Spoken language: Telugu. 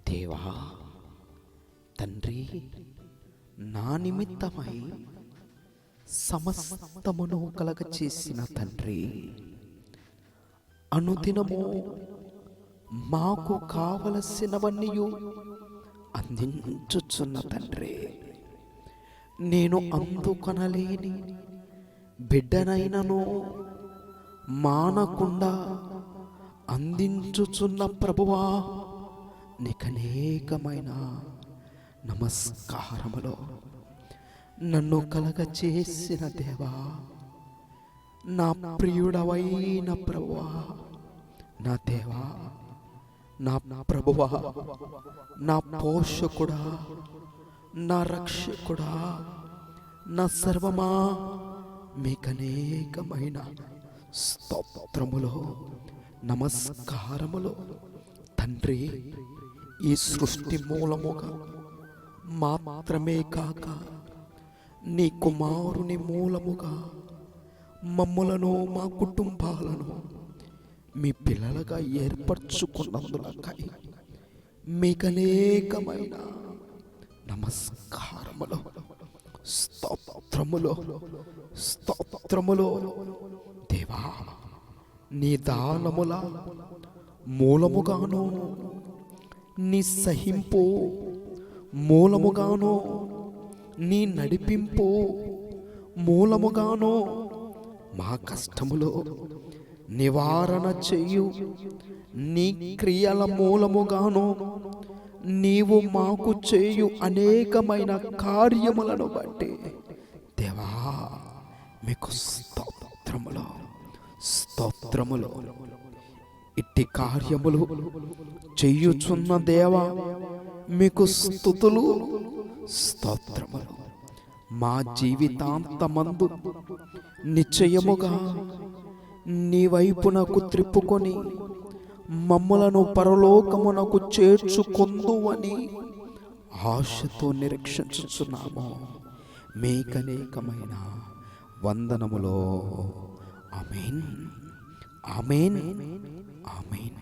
దేవా తండ్రి, నా నిమిత్తమై సమస్తమును కలగ చేసిన తండ్రి, అనుదినము మాకు కావలసినవన్నీ అందించుచున్న తండ్రి, నేను అందుకొనలేని బిడ్డనైనను మానకుండా అందించుచున్న ప్రభువా, నీకనేకమైన నమస్కారములు. నన్ను కలగ చేసిన దేవా, నా ప్రియుడవైన ప్రభువా, నా దేవా, నా ప్రభువా, నా పోషకుడా, నా రక్షకుడా, నా సర్వమా, మీకనేకమైన స్తోత్రములు, నమస్కారములు. తండ్రి, ఈ సృష్టి మూలముగా మాత్రమే కాక నీ కుమారుని మూలముగా మమ్ములను, మా కుటుంబాలను మీ పిల్లలుగా ఏర్పరచుకున్నందులకై మీకనేకమైన నమస్కారములు, స్తోత్రములు, స్తోత్రములు. దేవా, నీ దానముల మూలముగాను, నీ సహింపు మూలముగాను, నీ నడిపింపు మూలముగాను, మా కష్టములో నివారణ చేయు నీ క్రియల మూలముగాను, నీవు మాకు చేయు అనేకమైన కార్యములను బట్టి దేవా, మీకు స్తోత్రములు, స్తోత్రములు. ఇట్టి కార్యములు చేయుచున్న దేవా, మీకు స్తుతులు, స్తోత్రములు. మా జీవితాంతమందు నిశ్చయముగా నీ వైపునకు త్రిప్పుకొని మమ్ములను పరలోకమునకు చేర్చుకొందువని ఆశతో నిరీక్షించుచున్నాము. మీకనేకమైన వందనములో. ఆమేన్, ఆమేన్, ఆమేన్.